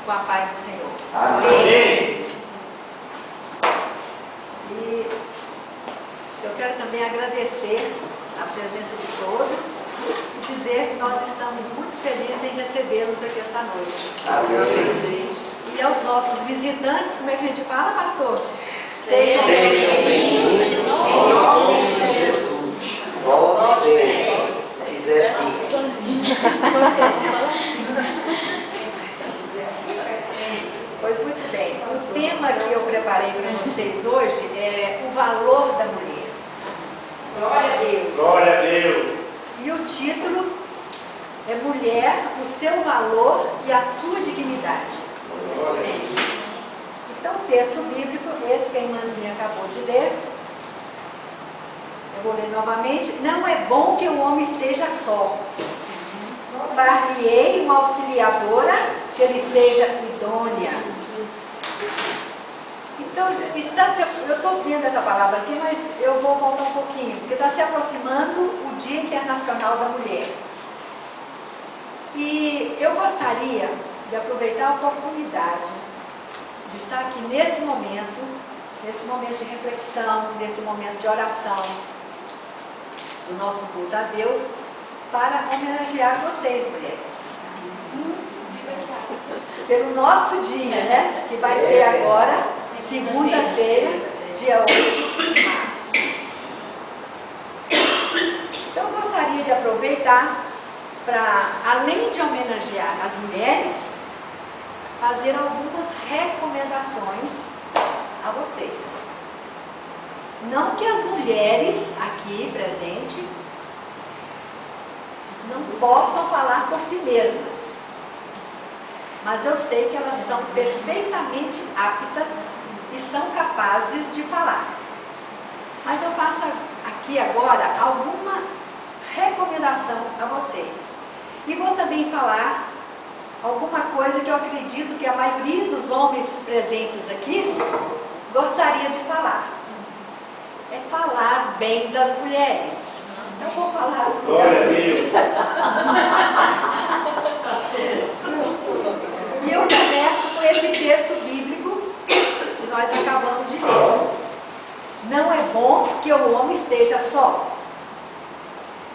com a paz do Senhor. Amém. E eu quero também agradecer a presença de todos e dizer que nós estamos muito felizes em recebê-los aqui esta noite. Amém. E aos nossos visitantes, como é que a gente fala, pastor? Sejam bem-vindos em nome de Jesus. Volte sempre, se quiser vir. Pois muito bem. O tema que eu preparei para vocês hoje é o valor da mulher. Glória a Deus. Glória a Deus. E o título é Mulher, o seu valor e a sua dignidade. Glória a Deus. Então, o texto bíblico, esse que a irmãzinha acabou de ler, eu vou ler novamente. Não é bom que o homem esteja só. Far-lhe-ei uma auxiliadora, se ele seja idônea. Então, eu estou vendo essa palavra aqui, mas eu vou voltar um pouquinho, porque está se aproximando o Dia Internacional da Mulher. E eu gostaria de aproveitar a oportunidade de estar aqui nesse momento de reflexão, nesse momento de oração do nosso culto a Deus, para homenagear vocês, mulheres. Pelo nosso dia, né? Que vai ser agora, segunda-feira, dia 8 de março. Então, eu gostaria de aproveitar para, além de homenagear as mulheres, fazer algumas recomendações a vocês. Não que as mulheres aqui presentes não possam falar por si mesmas, mas eu sei que elas são perfeitamente aptas e são capazes de falar. Mas eu faço aqui agora alguma recomendação a vocês. E vou também falar alguma coisa que eu acredito que a maioria dos homens presentes aqui gostaria de falar. É falar bem das mulheres. Então vou falar. Glória a Deus. E eu começo com esse texto bíblico que nós acabamos de ler. Não é bom que o homem esteja só.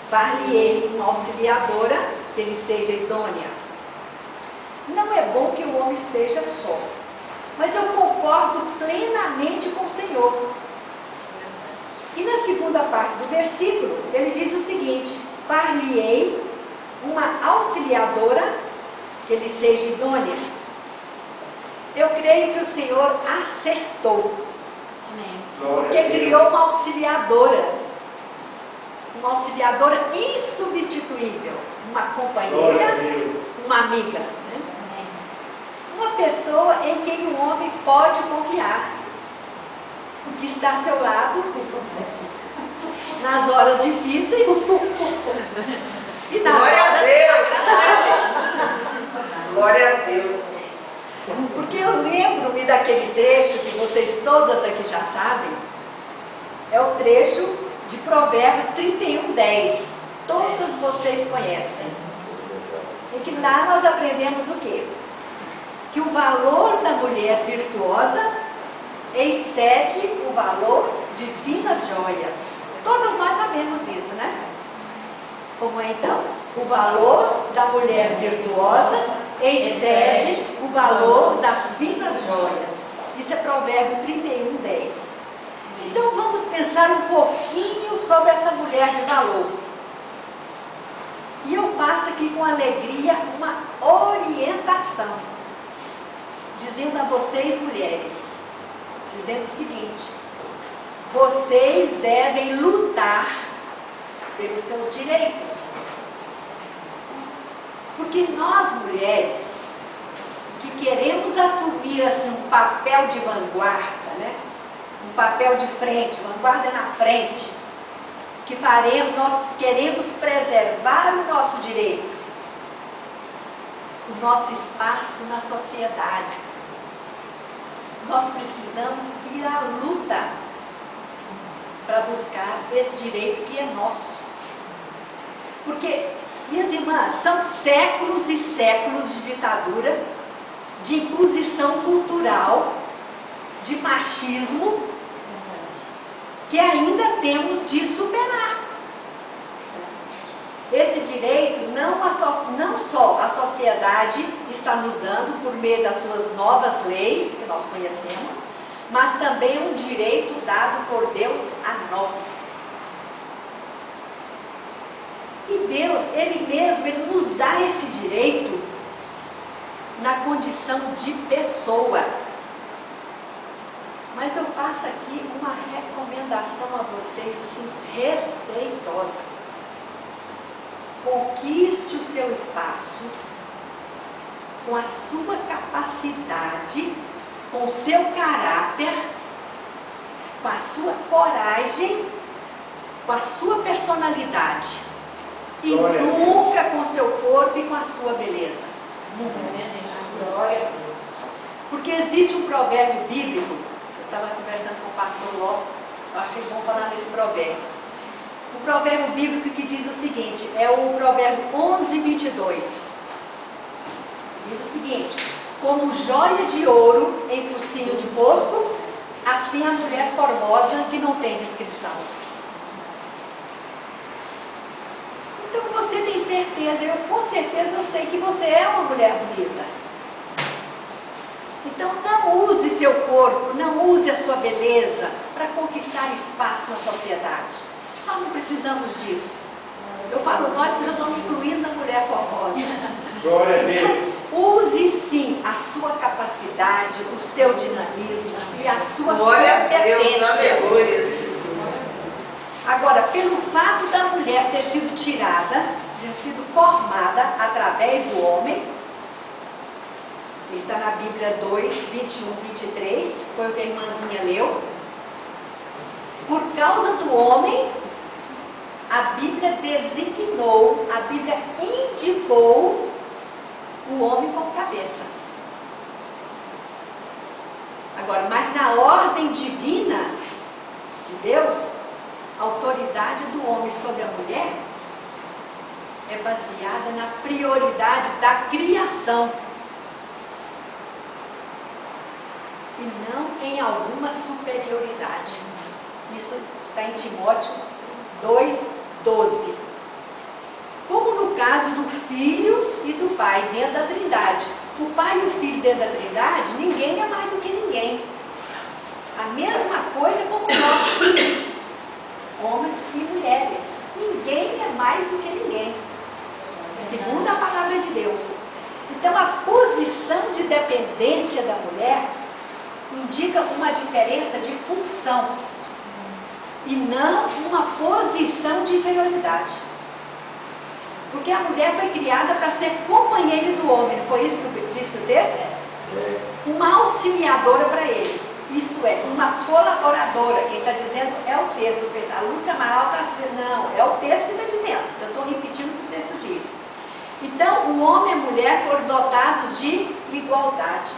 Far-lhe-ei uma auxiliadora, que ele seja idônea. Não é bom que o homem esteja só. Mas eu concordo plenamente com o Senhor. E na segunda parte do versículo, ele diz o seguinte: far-lhe-ei uma auxiliadora, que ele seja idônea. Eu creio que o Senhor acertou. Porque criou uma auxiliadora insubstituível, uma companheira, uma amiga, né? Uma pessoa em quem o homem pode confiar, que está ao seu lado nas horas difíceis e nas Glória a horas Deus. agradáveis. Glória a Deus. Porque eu lembro-me daquele trecho que vocês todas aqui já sabem, é o trecho de Provérbios 31:10. Todas vocês conhecem. E que lá nós aprendemos o quê? Que o valor da mulher virtuosa excede o valor de finas joias. Todas nós sabemos isso, né? Como é então? O valor da mulher virtuosa excede o valor das finas joias. Isso é Provérbio 31:10. Então vamos pensar um pouquinho sobre essa mulher de valor. E eu faço aqui com alegria uma orientação, dizendo a vocês, mulheres, dizendo o seguinte: vocês devem lutar pelos seus direitos. Porque nós, mulheres, que queremos assumir assim um papel de vanguarda, né? Um papel de frente, vanguarda na frente, que faremos, nós queremos preservar o nosso direito, o nosso espaço na sociedade. Nós precisamos ir à luta para buscar esse direito que é nosso. Porque, minhas irmãs, são séculos e séculos de ditadura de imposição cultural, de machismo, que ainda temos de superar. Esse direito não só a sociedade está nos dando por meio das suas novas leis, que nós conhecemos, mas também um direito dado por Deus a nós. E Deus, Ele mesmo, Ele nos dá esse direito na condição de pessoa. Mas eu faço aqui uma recomendação a vocês, assim, respeitosa. Conquiste o seu espaço com a sua capacidade, com o seu caráter, com a sua coragem, com a sua personalidade. E Glória nunca com o seu corpo e com a sua beleza. Glória a Deus. Porque existe um provérbio bíblico, eu estava conversando com o pastor Ló, eu achei bom falar nesse provérbio. Um provérbio bíblico que diz o seguinte, é o provérbio 11:22. Diz o seguinte: como joia de ouro em focinho de porco, assim a mulher formosa que não tem descrição. Então você tem certeza, com certeza eu sei que você é uma mulher bonita. Então não use seu corpo, não use a sua beleza para conquistar espaço na sociedade. Nós não precisamos disso. Eu falo nós, porque eu estou me incluindo na mulher formosa. Glória a Deus. Use sim a sua capacidade, o seu dinamismo e a sua Glória a Deus, competência. aleluia, Jesus. Agora, pelo fato da mulher ter sido tirada, ter sido formada através do homem, está na Bíblia 2, 21, 23, foi o que a irmãzinha leu. Por causa do homem, a Bíblia designou, a Bíblia indicou o homem como cabeça. Agora, mas na ordem divina de Deus, a autoridade do homem sobre a mulher é baseada na prioridade da criação e não em alguma superioridade. Isso está em Timóteo 2:12. Como no caso do filho e do pai dentro da Trindade. O pai e o filho dentro da Trindade, ninguém é mais do que ninguém. A mesma coisa como nós, homens e mulheres. Ninguém é mais do que ninguém, segundo a palavra de Deus. Então a posição de dependência da mulher indica uma diferença de função e não uma posição de inferioridade. Porque a mulher foi criada para ser companheira do homem, não foi isso que disse o texto? Uma auxiliadora para ele, isto é, uma colaboradora. Quem está dizendo é o texto. A Lúcia Amaral está dizendo, não, é o texto que está dizendo, eu estou repetindo o que o texto diz. Então, o homem e a mulher foram dotados de igualdade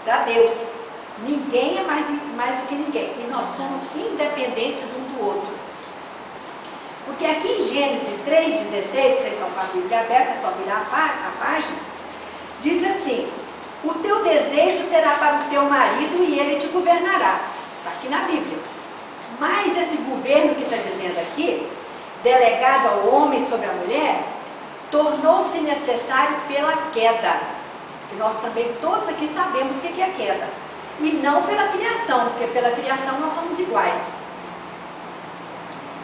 para Deus. Ninguém é mais do que ninguém, e nós somos independentes um do outro. Porque aqui em Gênesis 3:16, que vocês estão com a Bíblia aberta, é só virar a página, diz assim: o teu desejo será para o teu marido e ele te governará. Está aqui na Bíblia. Mas esse governo que está dizendo aqui, delegado ao homem sobre a mulher, tornou-se necessário pela queda. Que nós também todos aqui sabemos o que é a queda. E não pela criação, porque pela criação nós somos iguais.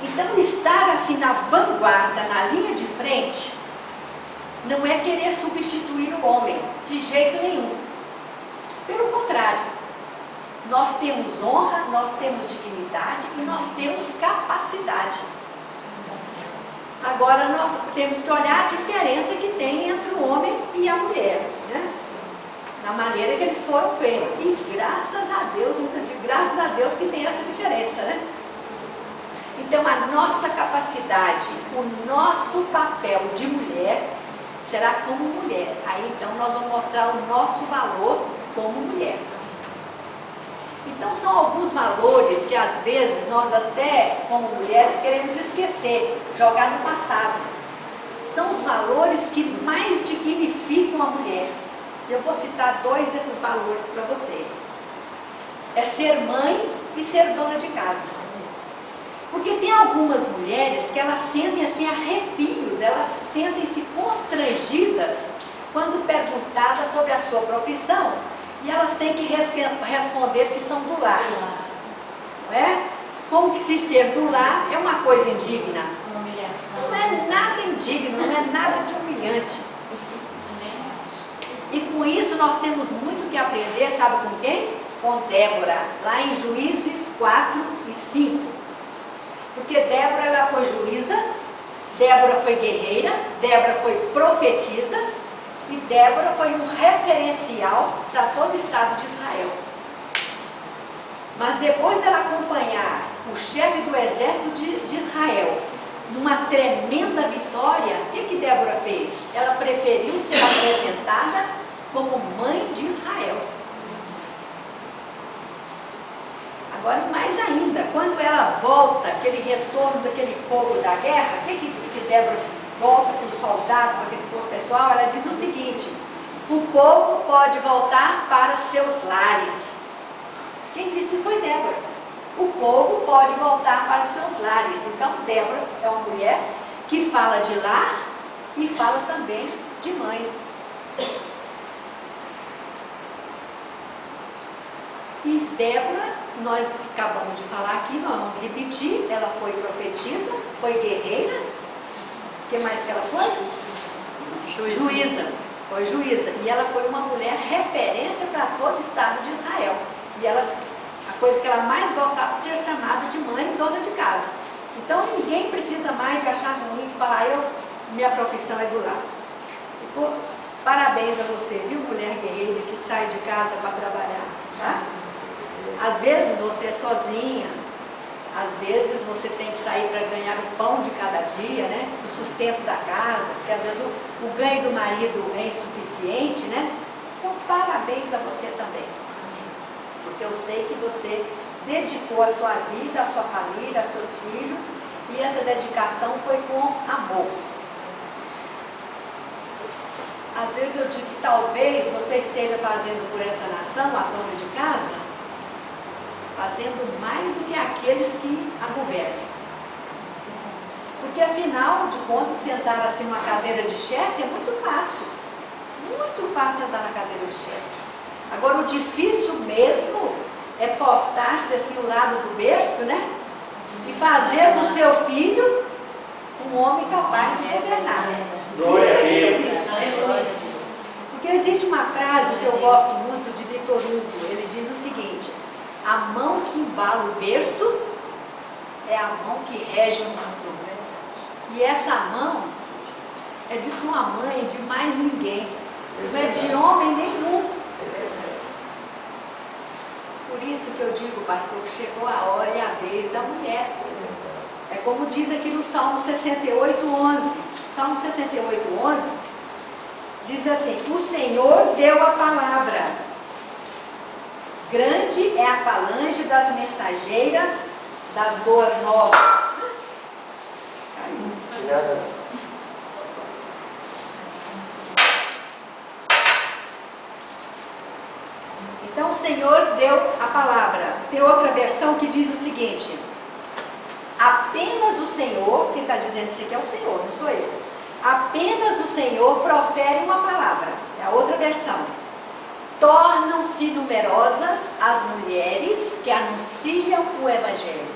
Então, estar assim na vanguarda, na linha de frente, não é querer substituir o homem, de jeito nenhum. Pelo contrário, nós temos honra, nós temos dignidade e nós temos capacidade. Agora, nós temos que olhar a diferença que tem entre o homem e a mulher, né? Na maneira que eles foram feitos. E graças a Deus, graças a Deus que tem essa diferença, né? Então, a nossa capacidade, o nosso papel de mulher será como mulher. Aí, então, nós vamos mostrar o nosso valor como mulher. Então, são alguns valores que, às vezes, nós até, como mulheres, queremos esquecer, jogar no passado. São os valores que mais dignificam a mulher. Eu vou citar 2 desses valores para vocês. É ser mãe e ser dona de casa. Porque tem algumas mulheres que elas sentem assim arrepios, elas sentem-se constrangidas quando perguntadas sobre a sua profissão e elas têm que responder que são do lar. Não é? Como que se ser do lar é uma coisa indigna. Uma humilhação. Não é nada indigno, não é nada de humilhante. E com isso nós temos muito que aprender, sabe com quem? Com Débora, lá em Juízes 4 e 5. Porque Débora, ela foi juíza, Débora foi guerreira, Débora foi profetisa e Débora foi um referencial para todo o estado de Israel. Mas depois dela acompanhar o chefe do exército de Israel numa tremenda vitória, o que Débora fez? Ela preferiu ser apresentada como mãe de Israel. Agora, mais ainda, quando ela volta, aquele retorno daquele povo da guerra, o que Débora volta para os soldados, para aquele povo pessoal, ela diz o seguinte: o povo pode voltar para seus lares. Quem disse isso foi Débora. O povo pode voltar para seus lares. Então, Débora é uma mulher que fala de lar e fala também de mãe. E Débora, nós acabamos de falar aqui, nós vamos repetir, ela foi profetisa, foi guerreira. O que mais que ela foi? Juíza. Foi juíza. E ela foi uma mulher referência para todo o estado de Israel. E ela, a coisa que ela mais gostava de ser chamada de mãe e dona de casa. Então ninguém precisa mais de achar ruim, de falar, minha profissão é do lar. Parabéns a você, viu, mulher guerreira que sai de casa para trabalhar, tá? Às vezes você é sozinha, às vezes você tem que sair para ganhar o pão de cada dia, né? O sustento da casa, porque às vezes o ganho do marido é insuficiente, né? Então parabéns a você também. Porque eu sei que você dedicou a sua vida, a sua família, a seus filhos, e essa dedicação foi com amor. Às vezes eu digo que talvez você esteja fazendo por essa nação, a dona de casa, fazendo mais do que aqueles que a governam. Porque afinal de contas, sentar assim numa cadeira de chefe é muito fácil. Muito fácil sentar na cadeira de chefe. Agora o difícil mesmo é postar-se assim ao lado do berço, né? E fazer do seu filho um homem capaz de governar. Glória a Deus. Porque existe uma frase que eu gosto muito de Victor Hugo, ele diz o seguinte: a mão que embala o berço é a mão que rege o mundo. E essa mão é de sua mãe, de mais ninguém. Não é de homem nenhum. Por isso que eu digo, pastor, que chegou a hora e a vez da mulher. É como diz aqui no Salmo 68:11. Salmo 68:11 diz assim: o Senhor deu a palavra. Grande é a falange das mensageiras das boas novas. Nada. Então o Senhor deu a palavra. Tem outra versão que diz o seguinte: apenas o Senhor, quem está dizendo isso aqui é o Senhor, não sou eu. Apenas o Senhor profere uma palavra. É a outra versão. Tornam-se numerosas as mulheres que anunciam o Evangelho.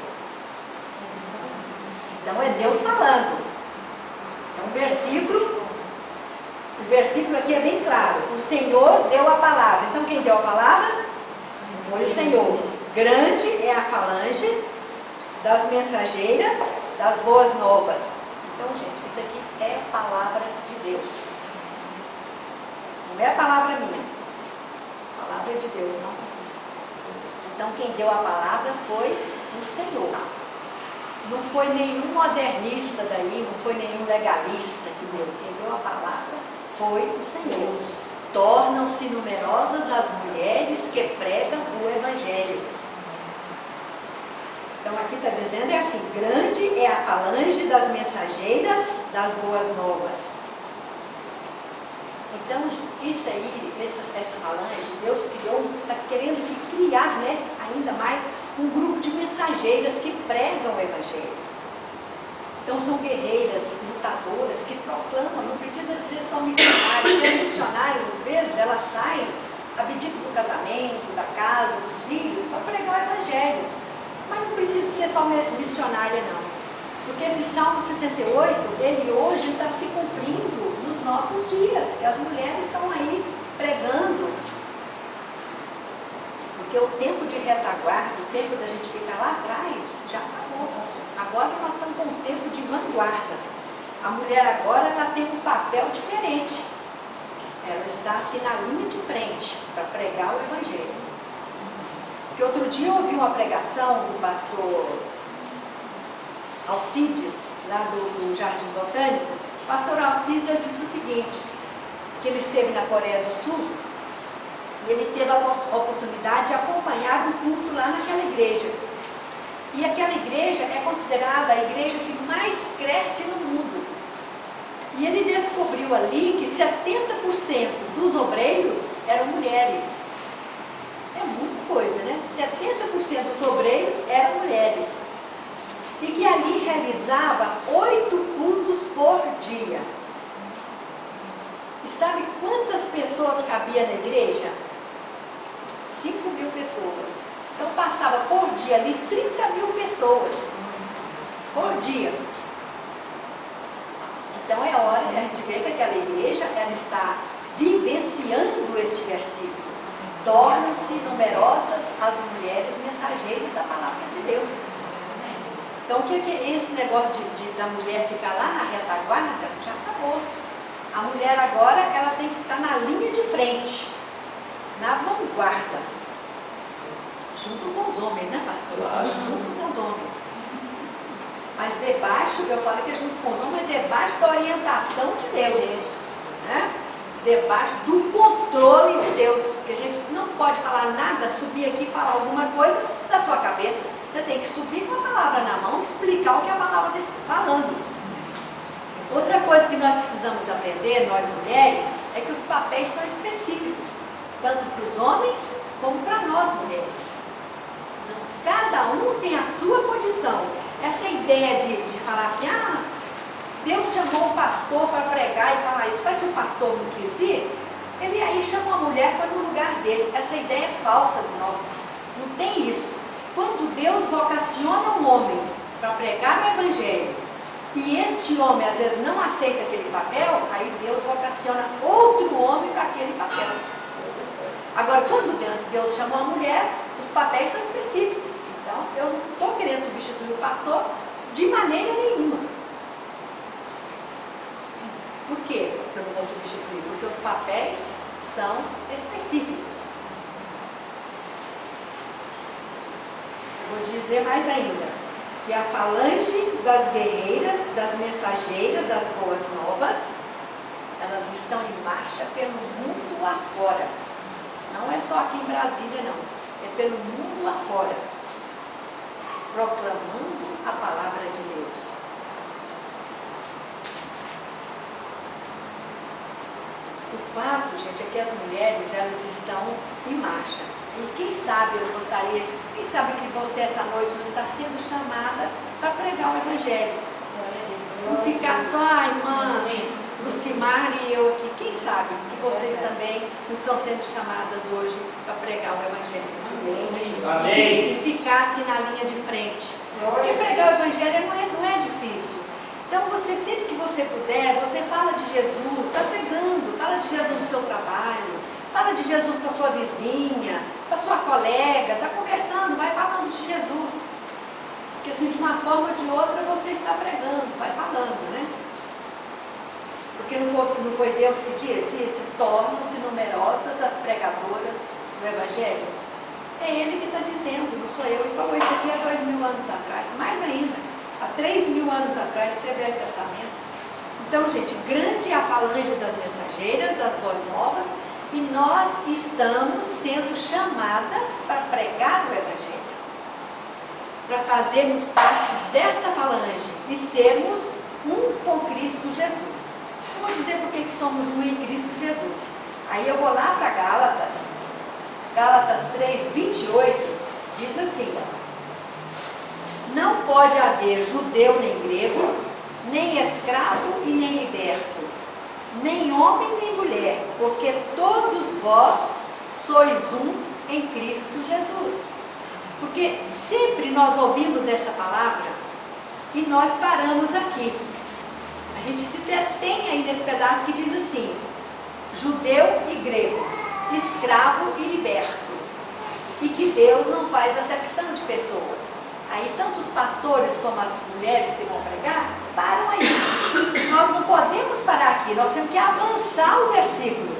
Então é Deus falando. É um versículo. O versículo aqui é bem claro. O Senhor deu a palavra. Então quem deu a palavra? Foi o Senhor. Grande é a falange das mensageiras das boas novas. Então, gente, isso aqui é palavra de Deus. Não é a palavra minha. A palavra é de Deus, não. Então quem deu a palavra foi o Senhor. Não foi nenhum modernista daí, não foi nenhum legalista que deu. Quem deu a palavra foi o Senhor. Tornam-se numerosas as mulheres que pregam o Evangelho. Então aqui está dizendo é assim: grande é a falange das mensageiras das boas novas. Então, isso aí, essa falange, Deus criou, está querendo criar, né, ainda mais um grupo de mensageiras que pregam o Evangelho. Então, são guerreiras, lutadoras, que proclamam, não precisa dizer só missionárias, porque as missionárias, às vezes, elas saem, abdicam do casamento, da casa, dos filhos, para pregar o Evangelho. Mas não precisa ser só missionária, não. Porque esse Salmo 68, ele hoje está se cumprindo nos nossos dias, que as mulheres estão aí pregando. Porque o tempo de retaguarda, o tempo da gente ficar lá atrás, já acabou. Agora nós estamos com um tempo de vanguarda. A mulher agora ela tem um papel diferente. Ela está assim na linha de frente para pregar o Evangelho. Porque outro dia eu ouvi uma pregação do pastor Alcides, lá do Jardim Botânico. O pastor Alcides disse o seguinte, que ele esteve na Coreia do Sul e ele teve a oportunidade de acompanhar um culto lá naquela igreja. E aquela igreja é considerada a igreja que mais cresce no mundo. E ele descobriu ali que 70% dos obreiros eram mulheres. É muita coisa, né? 70% dos obreiros eram mulheres. E que ali realizava 8 cultos por dia. E sabe quantas pessoas cabia na igreja? 5.000 pessoas. Então passava por dia ali 30.000 pessoas. Por dia. Então é hora de a gente ver que aquela igreja ela está vivenciando este versículo. Tornam-se numerosas as mulheres mensageiras da palavra de Deus. Então, o que é esse negócio da mulher ficar lá na retaguarda? Já acabou. A mulher agora, ela tem que estar na linha de frente, na vanguarda, junto com os homens, né, pastor? Claro. Junto com os homens. Mas debaixo, eu falo que é junto com os homens, mas debaixo da orientação de Deus. Né? Debaixo do controle de Deus. Porque a gente não pode falar nada, subir aqui e falar alguma coisa da sua cabeça. Você tem que subir com a palavra na mão, explicar o que a palavra está falando. Outra coisa que nós precisamos aprender, nós mulheres, é que os papéis são específicos, tanto para os homens como para nós mulheres. Cada um tem a sua condição. Essa ideia de falar assim, Deus chamou o pastor para pregar e falar isso, mas se o pastor não quis ir, ele aí chama a mulher para no lugar dele. Essa ideia é falsa de nós. Não tem isso. Quando Deus vocaciona um homem para pregar o Evangelho, e este homem às vezes não aceita aquele papel, aí Deus vocaciona outro homem para aquele papel. Agora, quando Deus chamou a mulher, os papéis são específicos. Então, eu não estou querendo substituir o pastor de maneira nenhuma. Por quê que eu não vou substituir? Porque os papéis são específicos. Vou dizer mais ainda, que a falange das guerreiras, das mensageiras, das boas novas, elas estão em marcha pelo mundo afora. Não é só aqui em Brasília, não. É pelo mundo afora. Proclamando a palavra de Deus. O fato, gente, é que as mulheres, elas estão em marcha. E quem sabe, eu gostaria, quem sabe que você essa noite não está sendo chamada para pregar o Evangelho. Não ficar só a irmã Lucimar e eu aqui. Quem sabe que vocês também não estão sendo chamadas hoje para pregar o Evangelho. Amém. E ficar assim na linha de frente. Porque pregar o Evangelho não é difícil. Então, você, sempre que você puder, você fala de Jesus, está pregando, fala de Jesus no seu trabalho, fala de Jesus para sua vizinha, para sua colega, está conversando, vai falando de Jesus. Porque assim, de uma forma ou de outra, você está pregando, vai falando, né? Porque não foi Deus que disse, tornam-se numerosas as pregadoras do Evangelho? É Ele que está dizendo, não sou eu. Ele falou isso aqui há 2000 anos atrás, mais ainda. Há 3.000 anos atrás, que você vê o Velho Testamento. Então, gente, grande é a falange das mensageiras, das boas novas, e nós estamos sendo chamadas para pregar o Evangelho, para fazermos parte desta falange e sermos um com Cristo Jesus. Eu vou dizer por que somos um em Cristo Jesus. Aí eu vou lá para Gálatas. Gálatas 3, 28, diz assim: não pode haver judeu nem grego, nem escravo e nem liberto, nem homem nem mulher, porque todos vós sois um em Cristo Jesus. Porque sempre nós ouvimos essa palavra e nós paramos aqui. A gente se detém aí nesse pedaço que diz assim: judeu e grego, escravo e liberto, e que Deus não faz acepção de pessoas. Aí tanto os pastores como as mulheres que vão pregar param aí. Nós não podemos parar aqui, nós temos que avançar o versículo.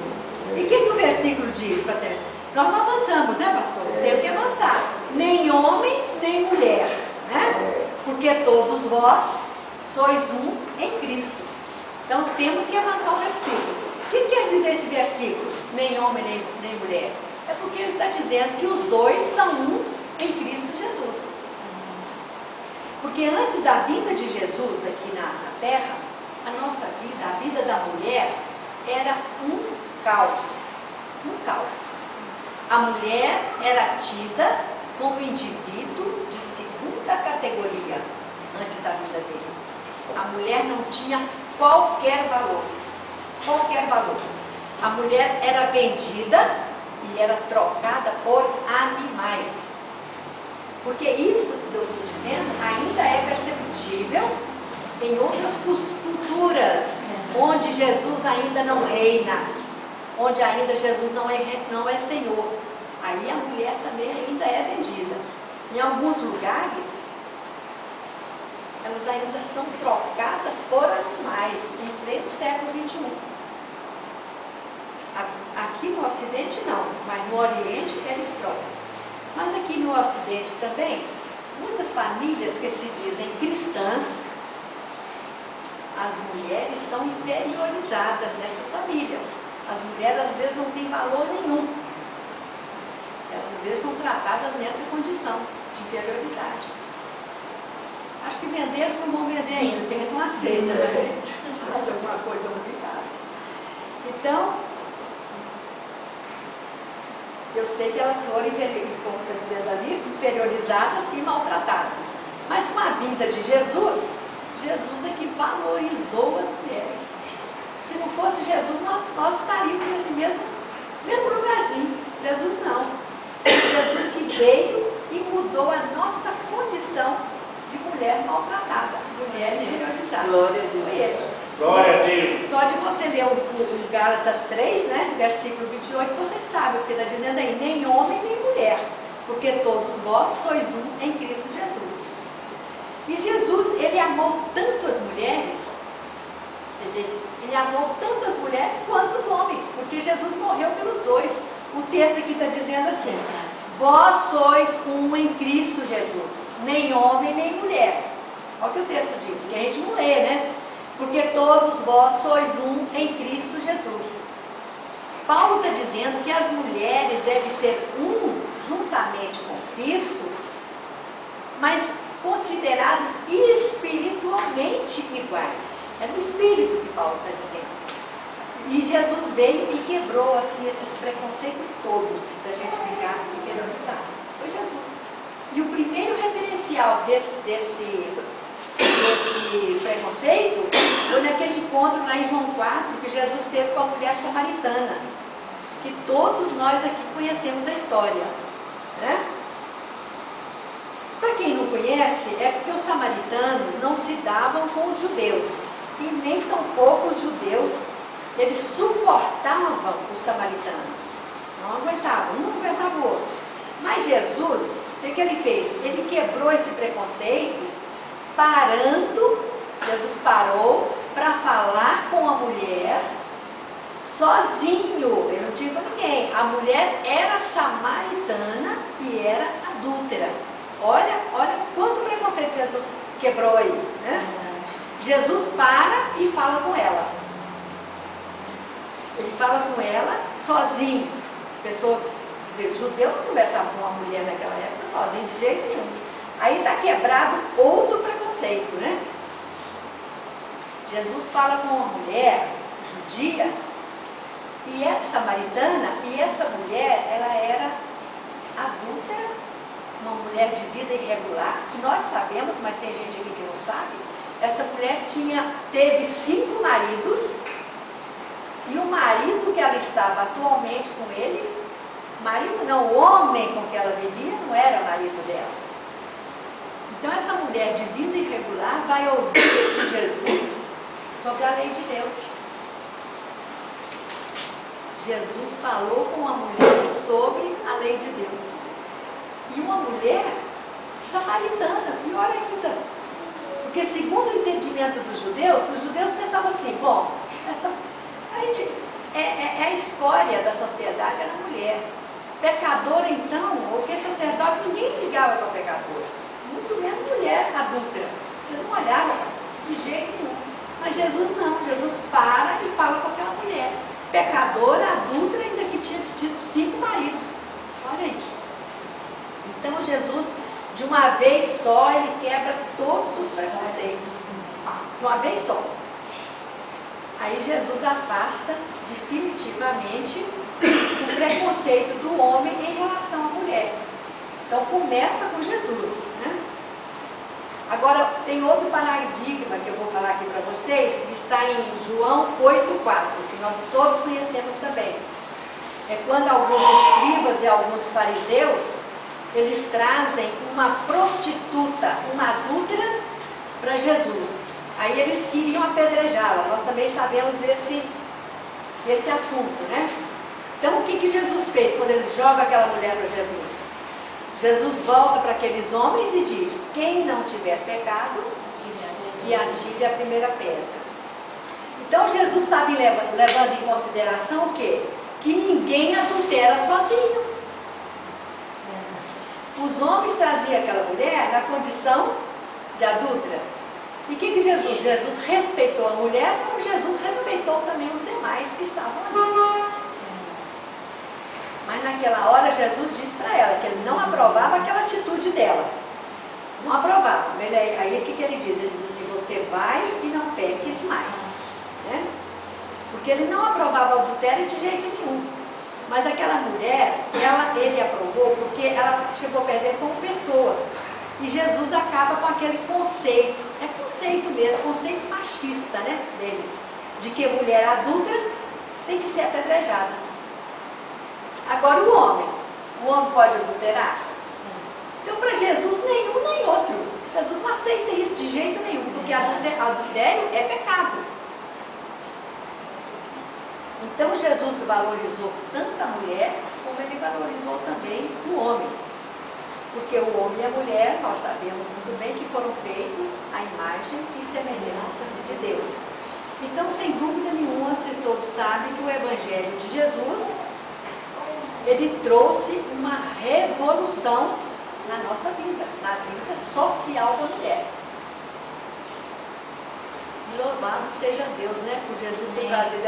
E o que o versículo diz para ter? Nós não avançamos, né, pastor? Temos que avançar. Nem homem, nem mulher, né? Porque todos vós sois um em Cristo. Então temos que avançar o versículo. O que quer dizer esse versículo? Nem homem, nem mulher. É porque ele está dizendo que os dois são um em Cristo Jesus. Porque antes da vinda de Jesus aqui na terra, a nossa vida, a vida da mulher, era um caos. Um caos. A mulher era tida como indivíduo de segunda categoria antes da vida dele. A mulher não tinha qualquer valor. Qualquer valor. A mulher era vendida e era trocada por animais. Porque isso que eu estou dizendo ainda é perceptível em outras culturas, onde Jesus ainda não reina, onde ainda Jesus não é Senhor. Aí a mulher também ainda é vendida. Em alguns lugares, elas ainda são trocadas por animais, em pleno século XXI. Aqui no Ocidente não, mas no Oriente eles trocam. Mas aqui no Ocidente também, muitas famílias que se dizem cristãs, as mulheres são inferiorizadas nessas famílias. As mulheres às vezes não têm valor nenhum. Elas às vezes são tratadas nessa condição de inferioridade. Acho que vendeiros não vão vender ainda, porque eles não aceitam, né? Faz alguma coisa muito em casa. Então, eu sei que elas foram, como está dizendo ali, inferiorizadas e maltratadas. Mas com a vinda de Jesus, Jesus é que valorizou as mulheres. Se não fosse Jesus, nós estaríamos nesse mesmo lugarzinho. Jesus não. Jesus que veio e mudou a nossa condição de mulher maltratada, mulher inferiorizada. Glória a Deus. Foi ele. Glória a Deus. Só de você ler o Gálatas 3, né, versículo 28, você sabe o que está dizendo aí: nem homem nem mulher, porque todos vós sois um em Cristo Jesus. E Jesus, ele amou tanto as mulheres, quer dizer, ele amou tanto as mulheres quanto os homens, porque Jesus morreu pelos dois. O texto aqui está dizendo assim: vós sois um em Cristo Jesus, nem homem nem mulher. Olha o que o texto diz, que a gente não lê, né? Porque todos vós sois um em Cristo Jesus. Paulo está dizendo que as mulheres devem ser um juntamente com Cristo, mas consideradas espiritualmente iguais. É no espírito que Paulo está dizendo. E Jesus veio e quebrou assim esses preconceitos todos da gente ficar inferiorizado. Foi Jesus. E o primeiro referencial desse preconceito foi naquele encontro lá em João 4, que Jesus teve com a mulher samaritana, que todos nós aqui conhecemos a história, né? Para quem não conhece, é porque os samaritanos não se davam com os judeus, e nem tampouco os judeus, eles suportavam os samaritanos, não aguentavam, um não aguentava o outro. Mas Jesus, o que ele fez? Ele quebrou esse preconceito, Jesus parou para falar com a mulher sozinho, ele não tinha com ninguém. A mulher era samaritana e era adúltera. Olha quanto preconceito Jesus quebrou aí, né? Jesus para e fala com ela. Ele fala com ela sozinho. Pessoa, dizer, judeu não conversava com uma mulher naquela época sozinho de jeito nenhum. Aí está quebrado outro preconceito, né? Jesus fala com uma mulher judia, e é samaritana, e essa mulher, ela era adúltera, uma mulher de vida irregular, que nós sabemos, mas tem gente aqui que não sabe. Essa mulher teve 5 maridos, e o marido que ela estava atualmente com ele, marido não, o homem com que ela vivia não era marido dela. Então essa mulher de vida irregular vai ouvir de Jesus sobre a lei de Deus. Jesus falou com a mulher sobre a lei de Deus. E uma mulher samaritana, pior ainda. Porque segundo o entendimento dos judeus, os judeus pensavam assim, bom, é a escória da sociedade, era a mulher. Pecadora então, ou que sacerdote, ninguém ligava para pecadora. Muito menos mulher adúltera. Eles não olhavam de jeito nenhum. Mas Jesus não, Jesus para e fala com aquela mulher. Pecadora, adúltera, ainda que tinha tido 5 maridos. Olha isso. Então Jesus, de uma vez só, ele quebra todos os preconceitos. De uma vez só. Aí Jesus afasta definitivamente o preconceito do homem em relação à mulher. Então começa com Jesus, né? Agora tem outro paradigma que eu vou falar aqui para vocês, que está em João 8,4, que nós todos conhecemos também. É quando alguns escribas e alguns fariseus, eles trazem uma prostituta, uma adúltera, para Jesus. Aí eles queriam apedrejá-la. Nós também sabemos desse assunto, né? Então o que Jesus fez quando eles jogam aquela mulher para Jesus? Jesus volta para aqueles homens e diz: quem não tiver pecado, que atire a primeira pedra. Então Jesus estava levando em consideração o quê? Que ninguém adultera sozinho. Os homens traziam aquela mulher na condição de adúltera. E o que Jesus? Jesus respeitou a mulher, como Jesus respeitou também os demais que estavam ali. Mas naquela hora Jesus disse para ela que ele não aprovava aquela atitude dela. Não aprovava. Aí o que ele diz? Ele diz assim: você vai e não peques mais. Né? Porque ele não aprovava o adultério de jeito nenhum. Mas aquela mulher, ele aprovou porque ela chegou perto dele como pessoa. E Jesus acaba com aquele conceito, é conceito mesmo, conceito machista, né, deles, de que mulher adúltera tem que ser apedrejada. Agora o homem pode adulterar? Então para Jesus nenhum nem outro. Jesus não aceita isso de jeito nenhum, porque adultério é pecado. Então Jesus valorizou tanto a mulher, como ele valorizou também o homem. Porque o homem e a mulher, nós sabemos muito bem que foram feitos à imagem e semelhança de Deus. Então, sem dúvida nenhuma, vocês todos sabem que o Evangelho de Jesus, ele trouxe uma revolução na nossa vida, na vida social da mulher. Louvado seja Deus, né? Por Jesus ter trazido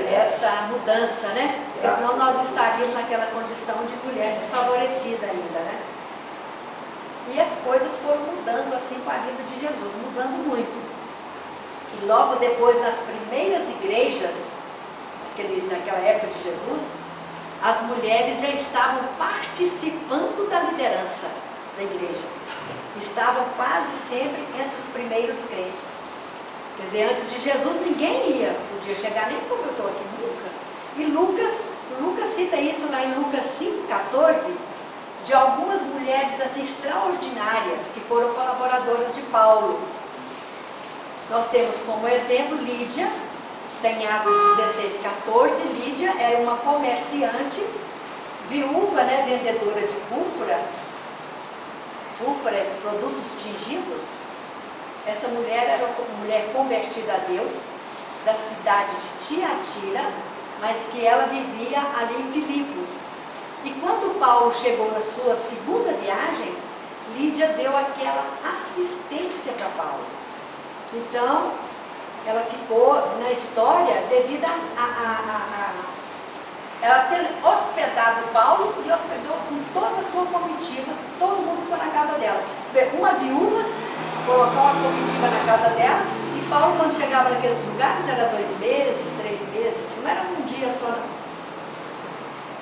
essa mudança, né? Porque senão nós estaríamos naquela condição de mulher desfavorecida ainda, né? E as coisas foram mudando assim com a vida de Jesus, mudando muito. E logo depois, nas primeiras igrejas, naquela época de Jesus, as mulheres já estavam participando da liderança da igreja. Estavam quase sempre entre os primeiros crentes. Quer dizer, antes de Jesus ninguém podia chegar nem como eu estou aqui, nunca. E Lucas cita isso lá em Lucas 5,14, de algumas mulheres assim extraordinárias que foram colaboradoras de Paulo. Nós temos como exemplo Lídia, tem Atos 16,14. Lídia era uma comerciante, viúva, né, vendedora de púrpura, produtos tingidos. Essa mulher era uma mulher convertida a Deus, da cidade de Tiatira, mas que ela vivia ali em Filipos. E quando Paulo chegou na sua segunda viagem, Lídia deu aquela assistência para Paulo. Então, ela ficou na história devido ela ter hospedado Paulo e hospedou com toda a sua comitiva, todo mundo ficou na casa dela. Uma viúva colocou uma comitiva na casa dela e Paulo, quando chegava naqueles lugares, era 2 meses, 3 meses, não era um dia só não.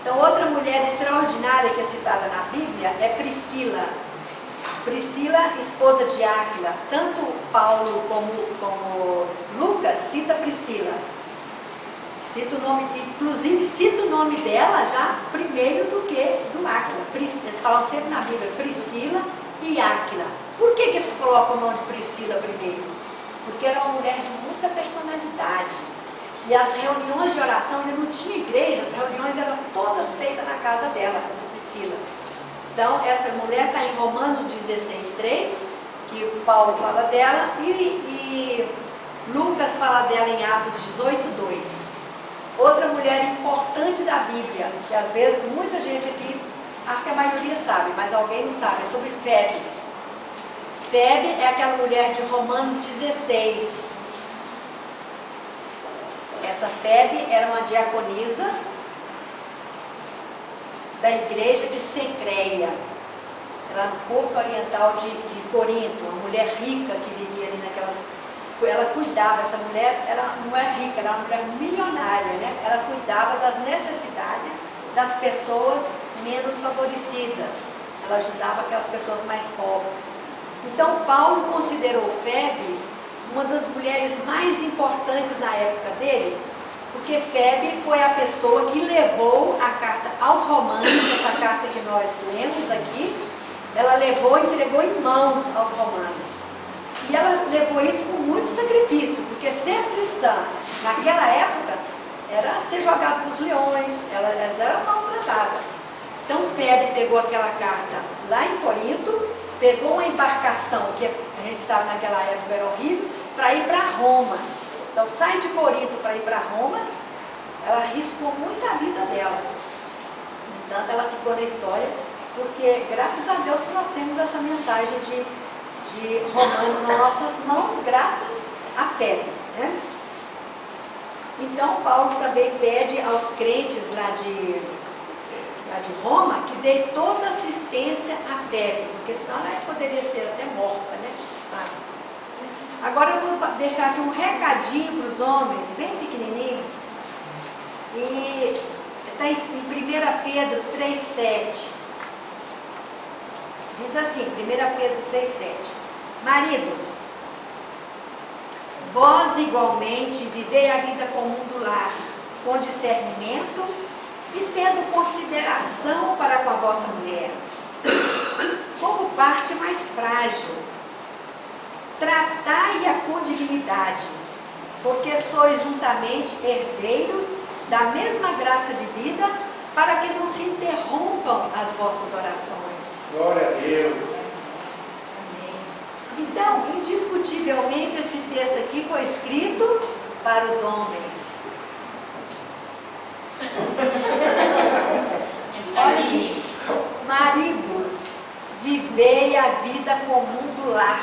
Então, outra mulher extraordinária que é citada na Bíblia é Priscila. Priscila, esposa de Áquila. Tanto Paulo como Lucas cita Priscila. Cita o nome, inclusive cita o nome dela já primeiro do que do Áquila. Eles falam sempre na Bíblia Priscila e Áquila. Por que eles colocam o nome de Priscila primeiro? Porque era uma mulher de muita personalidade. E as reuniões de oração, ainda não tinha igreja, as reuniões eram todas feitas na casa dela, Priscila. Então, essa mulher está em Romanos 16:3, que Paulo fala dela, e Lucas fala dela em Atos 18:2. Outra mulher importante da Bíblia, que às vezes muita gente aqui, acho que a maioria sabe, mas alguém não sabe, é sobre Febe. Febe é aquela mulher de Romanos 16. Essa Febe era uma diaconisa da igreja de Secreia, era no porto oriental de Corinto, uma mulher rica que vivia ali naquelas... Ela cuidava, essa mulher ela não é rica, ela era uma mulher milionária, né? Ela cuidava das necessidades das pessoas menos favorecidas, ela ajudava aquelas pessoas mais pobres. Então Paulo considerou Febe uma das mulheres mais importantes na época dele, porque Febe foi a pessoa que levou a carta aos romanos, essa carta que nós lemos aqui, ela levou e entregou em mãos aos romanos. E ela levou isso com muito sacrifício, porque ser cristã naquela época era ser jogado para os leões, elas eram maltratadas. Então Febe pegou aquela carta lá em Corinto, pegou uma embarcação, que a gente sabe naquela época era horrível, para ir para Roma. Então sai de Corinto para ir para Roma, ela arriscou muito a vida dela. Entanto, ela ficou na história, porque graças a Deus que nós temos essa mensagem de Romanos nas nossas mãos, graças à fé, né? Então Paulo também pede aos crentes lá de Roma que dê toda assistência à fé, porque senão ela poderia ser até morta, né? Agora eu vou deixar aqui um recadinho para os homens, bem pequenininho, e está em 1 Pedro 3,7. Diz assim, 1 Pedro 3,7: Maridos, vós igualmente vivei a vida comum do lar, com discernimento e tendo consideração para com a vossa mulher, como parte mais frágil. Tratai-a com dignidade, porque sois juntamente herdeiros da mesma graça de vida, para que não se interrompam as vossas orações. Glória a Deus. Então, indiscutivelmente, esse texto aqui foi escrito para os homens. Olha aqui, maridos, vivei a vida comum do lar.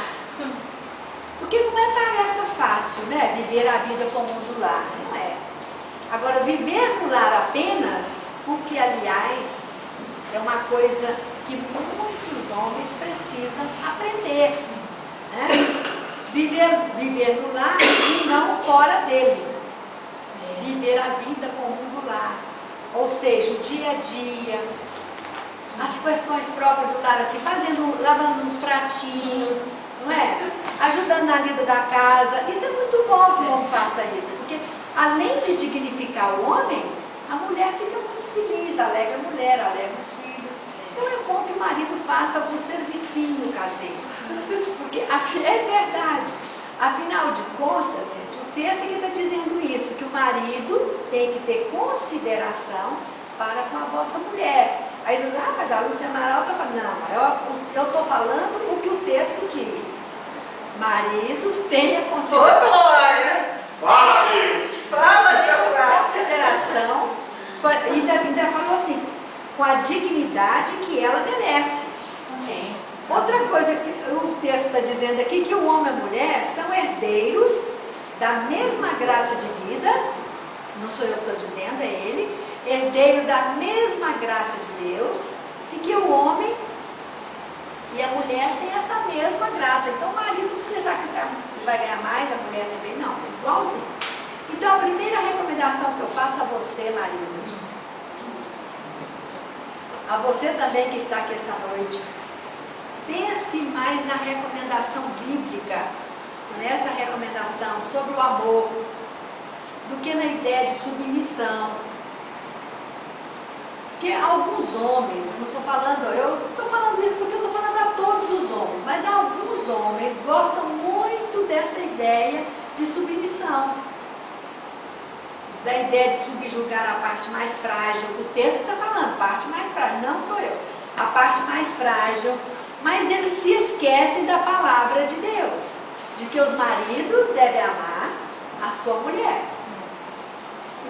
Porque não é tarefa fácil, né? Viver a vida comum do lar, não é. Agora, viver no lar apenas, o que, aliás, é uma coisa que muitos homens precisam aprender, né? Viver no lar e não fora dele. Viver a vida comum do lar. Ou seja, o dia a dia, as questões próprias do lar, assim, lavando uns pratinhos, não é? Ajudando na lida da casa. Isso é muito bom que o homem faça isso, porque além de dignificar o homem, a mulher fica muito feliz, alegra a mulher, alegra os filhos. Então é bom que o marido faça algum servicinho caseiro, porque é verdade. Afinal de contas, gente, o texto que está dizendo isso, que o marido tem que ter consideração para com a vossa mulher. Aí você diz, mas a Lúcia Amaral está falando, não, eu estou falando o que o texto diz. Maridos, tenha consideração. Fala, Deus! Consideração, e ainda falou assim, com a dignidade que ela merece. Amém. Outra coisa que o texto está dizendo aqui, que o homem e a mulher são herdeiros da mesma graça de vida, não sou eu que estou dizendo, é ele, herdeiros da mesma graça de Deus, e que o homem e a mulher têm essa mesma graça. Então o marido, vai ganhar mais, a mulher também não, é igualzinho. Então a primeira recomendação que eu faço a você, marido, a você também que está aqui essa noite, pense mais na recomendação bíblica, nessa recomendação sobre o amor, do que na ideia de submissão. Porque alguns homens, eu estou falando isso porque eu estou falando a todos os homens, mas alguns homens gostam muito dessa ideia de submissão, da ideia de subjugar a parte mais frágil. O texto está falando, parte mais frágil, não sou eu, a parte mais frágil, mas eles se esquecem da palavra de Deus, de que os maridos devem amar a sua mulher.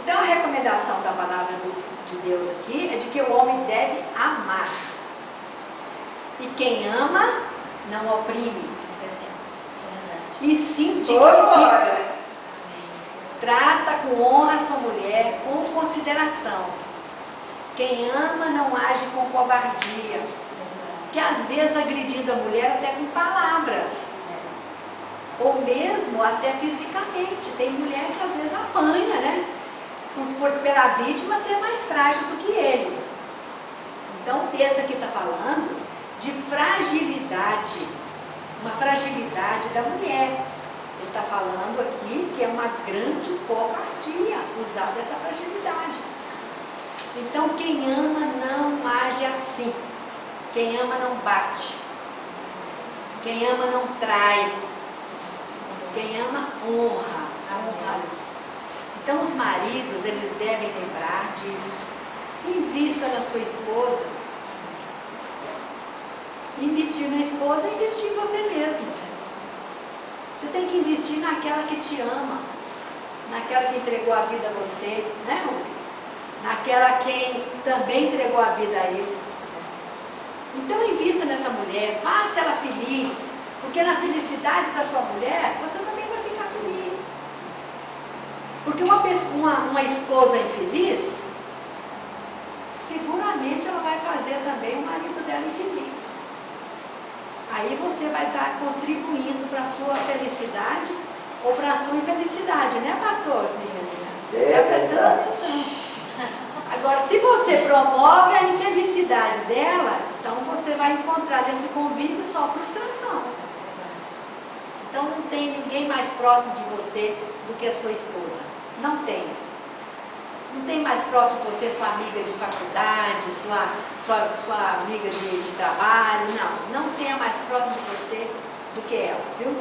Então a recomendação da palavra de Deus aqui é de que o homem deve amar. E quem ama não oprime. E sim dignifica. Trata com honra a sua mulher com consideração. Quem ama não age com covardia. Que às vezes agredindo a mulher até com palavras. Ou mesmo até fisicamente. Tem mulher que às vezes apanha, né? Pela vítima ser mais frágil do que ele. Então o texto aqui está falando de fragilidade, uma fragilidade da mulher. Ele está falando aqui que é uma grande covardia usar dessa fragilidade. Então quem ama não age assim. Quem ama não bate. Quem ama não trai. Quem ama honra. Então os maridos, eles devem lembrar disso. Invista na sua esposa. Investir na esposa é investir em você mesmo. Você tem que investir naquela que te ama, naquela que entregou a vida a você, né, Rubens? Naquela quem também entregou a vida a ele. Então invista nessa mulher, faça ela feliz, porque na felicidade da sua mulher, você também vai ficar feliz. Porque uma esposa infeliz, seguramente ela vai fazer também o marido dela infeliz. Aí você vai estar contribuindo para a sua felicidade ou para a sua infelicidade, né, pastorzinho? É prestando atenção. Agora, se você promove a infelicidade dela, então você vai encontrar nesse convívio só frustração. Então não tem ninguém mais próximo de você do que a sua esposa. Não tem. Não tem mais próximo de você sua amiga de faculdade, sua amiga de trabalho. Não tenha mais próximo de você do que ela, viu?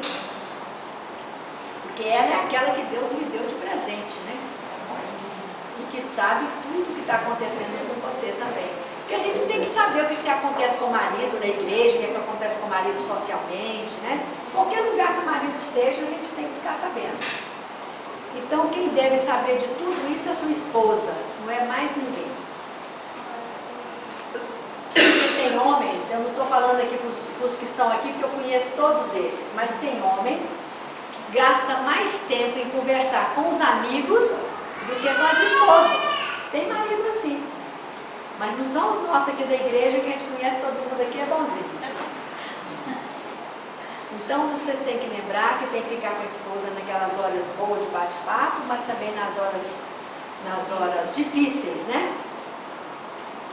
Porque ela é aquela que Deus lhe deu de presente, né? E que sabe tudo que está acontecendo com você também. Porque a gente tem que saber o que acontece com o marido na igreja, o que acontece com o marido socialmente, né? Qualquer lugar que o marido esteja, a gente tem que ficar sabendo. Então, quem deve saber de tudo isso é a sua esposa, não é mais ninguém. Porque tem homens, eu não estou falando aqui para os que estão aqui, porque eu conheço todos eles, mas tem homem que gasta mais tempo em conversar com os amigos do que com as esposas. Tem marido assim. Mas não são os nossos aqui da igreja, que a gente conhece, todo mundo aqui é bonzinho. Então vocês têm que lembrar que tem que ficar com a esposa naquelas horas boas de bate-papo, mas também nas horas difíceis, né?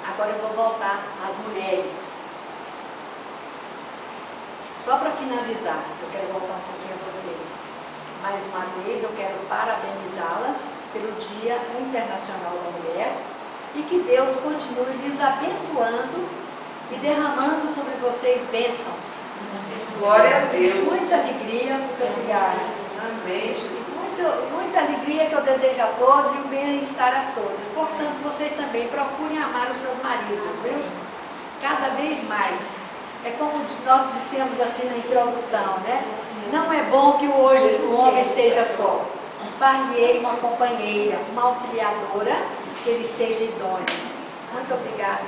Agora eu vou voltar às mulheres. Só para finalizar, eu quero voltar um pouquinho a vocês. Mais uma vez eu quero parabenizá-las pelo Dia Internacional da Mulher e que Deus continue lhes abençoando e derramando sobre vocês bênçãos. Glória a Deus. Muita alegria, muito obrigada. Amém, Jesus. Muita alegria que eu desejo a todos e o bem-estar a todos. Portanto, vocês também procurem amar os seus maridos, viu? Cada vez mais. É como nós dissemos assim na introdução, né? Não é bom que hoje o homem esteja só. Far-lhe-ei uma companheira, uma auxiliadora, que ele seja idôneo. Muito obrigada.